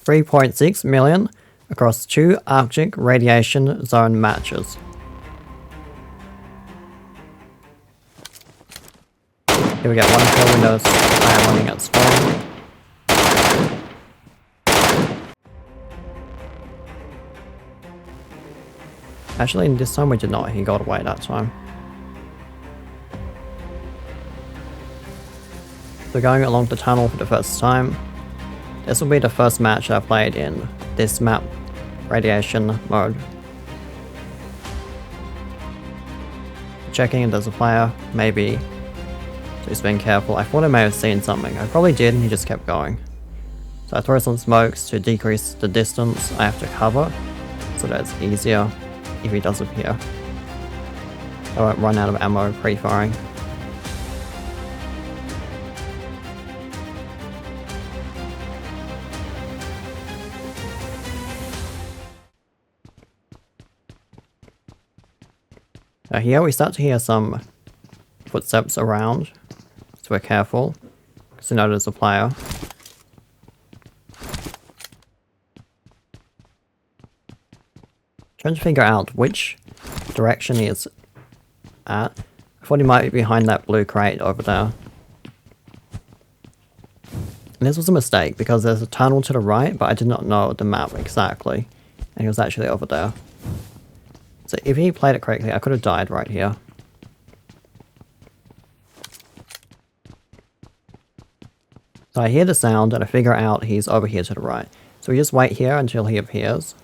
3.6 million across 2 Arctic radiation zone matches. Here we get 1 kill Windows player running at spawn. Actually, this time we did not, he got away that time. So going along the tunnel for the first time. This will be the first match I played in this map radiation mode. Checking if there's a player, maybe. So he's being careful. I thought I may have seen something. I probably did and he just kept going. So I throw some smokes to decrease the distance I have to cover, so that it's easier if he does appear. I won't run out of ammo pre-firing. Here we start to hear some footsteps around, so we're careful, because we know there's a player. Trying to figure out which direction he is at. I thought he might be behind that blue crate over there. And this was a mistake, because there's a tunnel to the right, but I did not know the map exactly, and he was actually over there. So if he played it correctly, I could have died right here. So I hear the sound and I figure out he's over here to the right. So we just wait here until he appears.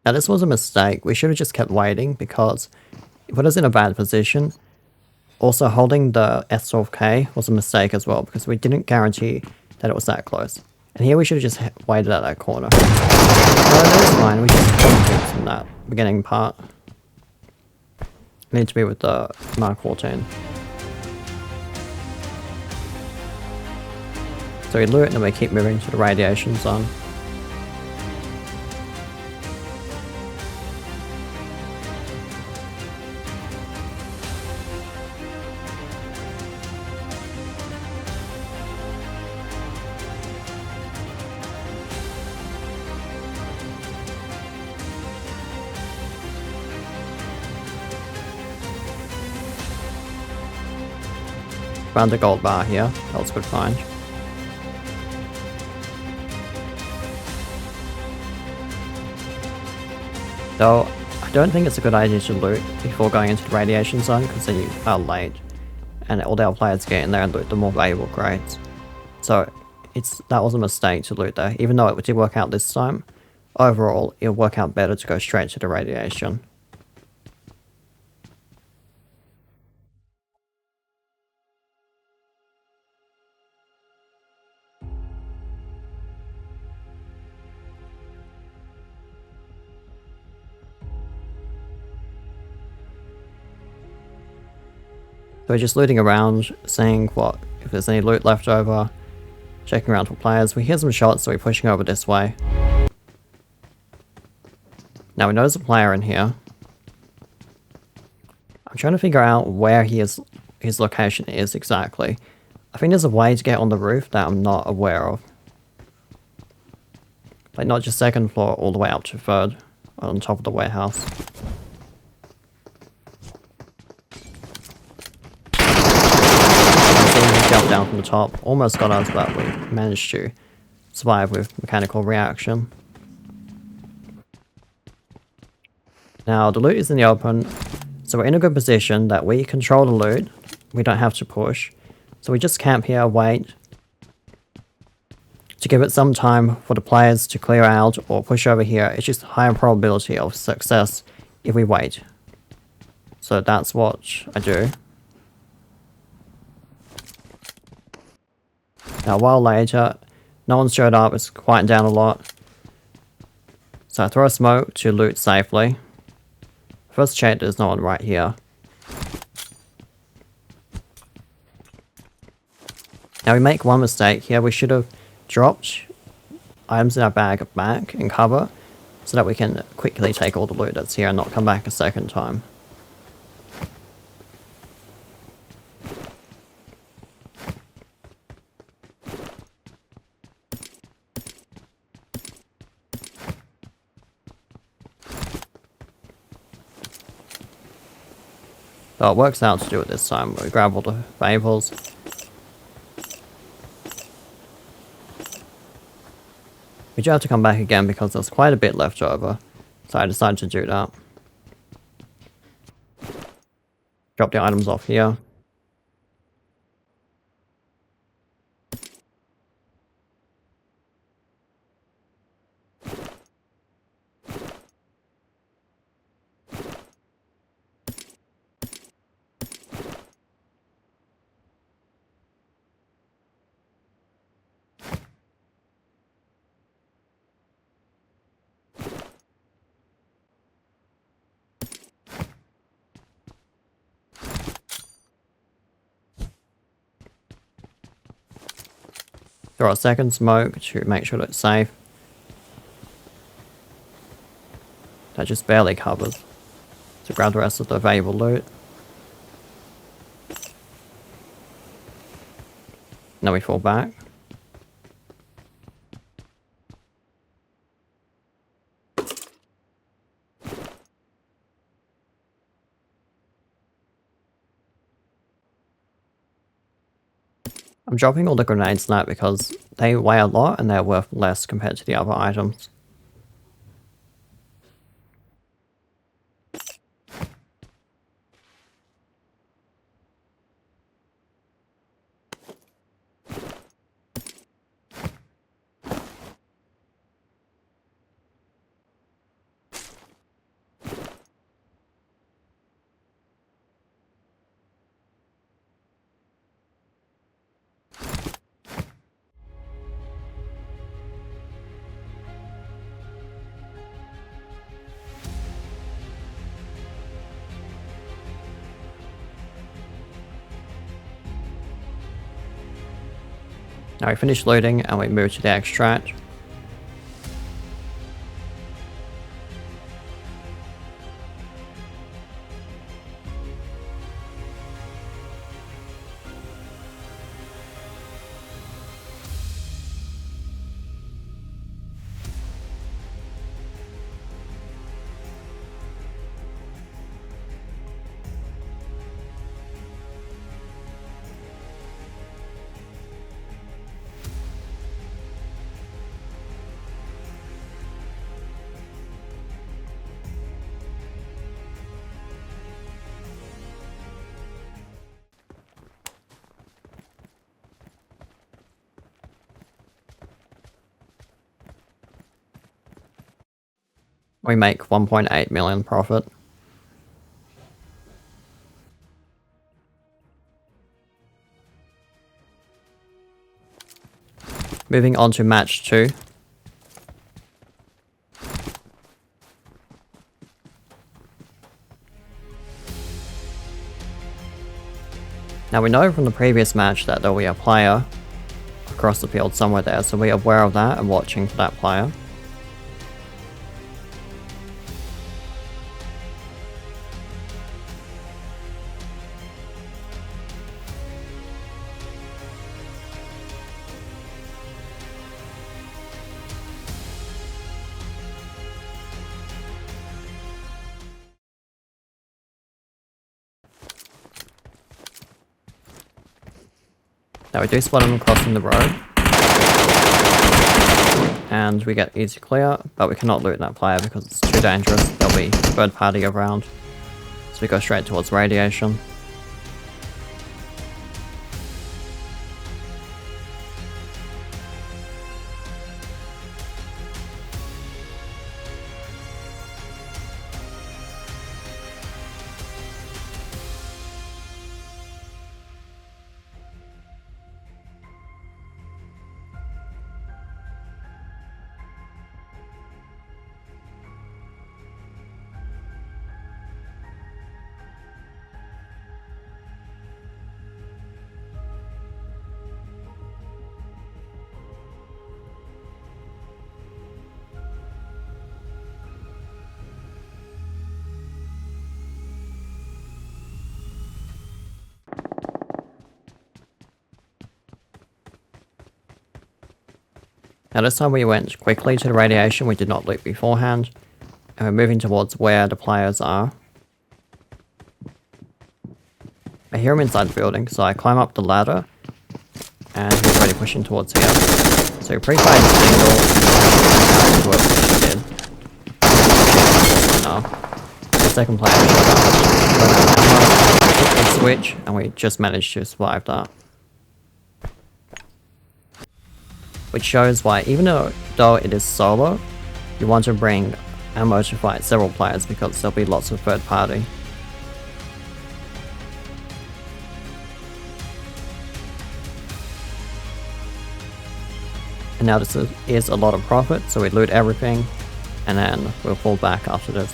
Now this was a mistake. We should have just kept waiting because it put us in a bad position. Also holding the S12K was a mistake as well because we didn't guarantee that it was that close. And here we should have just waited at that corner. No, that's fine, we just got from that beginning part. Need to be with the Mark 14. So we loot and then we keep moving to the radiation zone. Found a gold bar here, that was a good find. Though, I don't think it's a good idea to loot before going into the radiation zone because then you are late. And all the other players get in there and loot the more valuable crates. So, that was a mistake to loot there. Even though it did work out this time, overall it'll work out better to go straight to the radiation. So we're just looting around, seeing if there's any loot left over, checking around for players. We hear some shots, so we're pushing over this way. Now we know there's a player in here. I'm trying to figure out where his location is exactly. I think there's a way to get on the roof that I'm not aware of. Like not just second floor all the way up to third, on top of the warehouse. Jumped down from the top, almost got us, but we managed to survive with mechanical reaction. Now the loot is in the open, so we're in a good position that we control the loot. We don't have to push, so we just camp here, wait to give it some time for the players to clear out or push over here. It's just higher probability of success if we wait. So that's what I do. Now a while later, no one showed up, it's quieting down a lot. So I throw a smoke to loot safely. First check there's no one right here. Now we make one mistake here, we should have dropped items in our bag back and cover so that we can quickly take all the loot that's here and not come back a second time. So it works out to do it this time. We grab all the fables. We do have to come back again because there's quite a bit left over. So I decided to do that. Drop the items off here. Throw a second smoke to make sure that it's safe. That just barely covers. To grab the rest of the valuable loot. Now we fall back. I'm dropping all the grenades now because they weigh a lot and they're worth less compared to the other items. Now we finish looting and we move to the extract. We make 1.8 million profit. Moving on to match 2. Now we know from the previous match that there will be a player across the field somewhere there, so we are aware of that and watching for that player. Now we do spot him crossing the road. And we get easy clear, but we cannot loot that player because it's too dangerous. There'll be third party around. So we go straight towards radiation. Now this time we went quickly to the radiation, we did not loot beforehand, and we're moving towards where the players are. I hear him inside the building, so I climb up the ladder, and he's already pushing towards here. So he pre-fired his angle, and what he did. No. The second player shot up. We switch, and we just managed to survive that. Which shows why, even though it is solo, you want to bring ammo to fight several players because there'll be lots of third party. And now this is a lot of profit, so we loot everything, and then we'll fall back after this.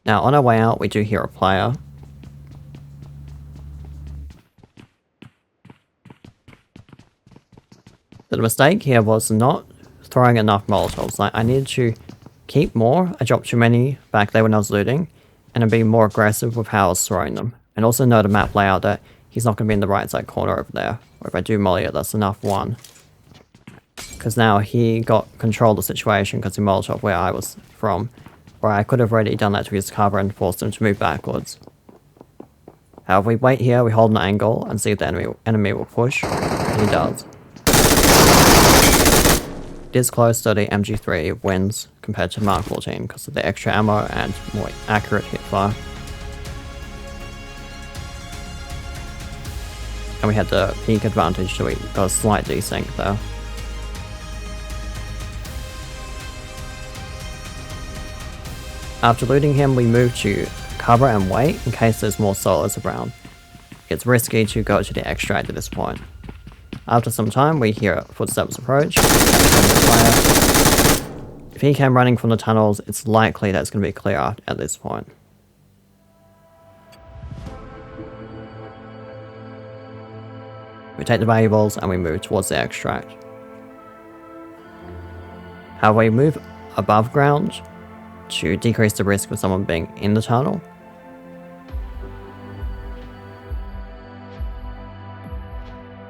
Now on our way out, we do hear a player. The mistake here was not throwing enough molotovs. Like, I needed to keep more. I dropped too many back there when I was looting, and then be more aggressive with how I was throwing them. And also know the map layout that he's not going to be in the right side corner over there. Or if I do molly it, that's enough one. Because now he got control of the situation because he molotov where I was from. Where I could have already done that to his cover and forced him to move backwards. However, we wait here, we hold an angle, and see if the enemy will push, and he does. This close to the MG3 wins compared to Mark 14 because of the extra ammo and more accurate hipfire. And we had the peak advantage, so we got a slight desync there. After looting him, we move to cover and wait in case there's more solos around. It's risky to go to the extract at this point. After some time, we hear footsteps approach. If he came running from the tunnels, it's likely that it's going to be clear at this point. We take the valuables and we move towards the extract. However, we move above ground to decrease the risk of someone being in the tunnel.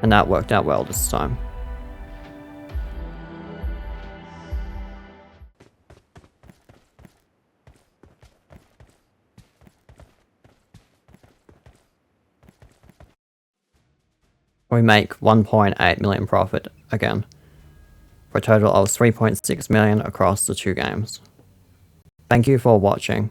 And that worked out well this time. We make 1.8 million profit again, for a total of 3.6 million across the two games. Thank you for watching.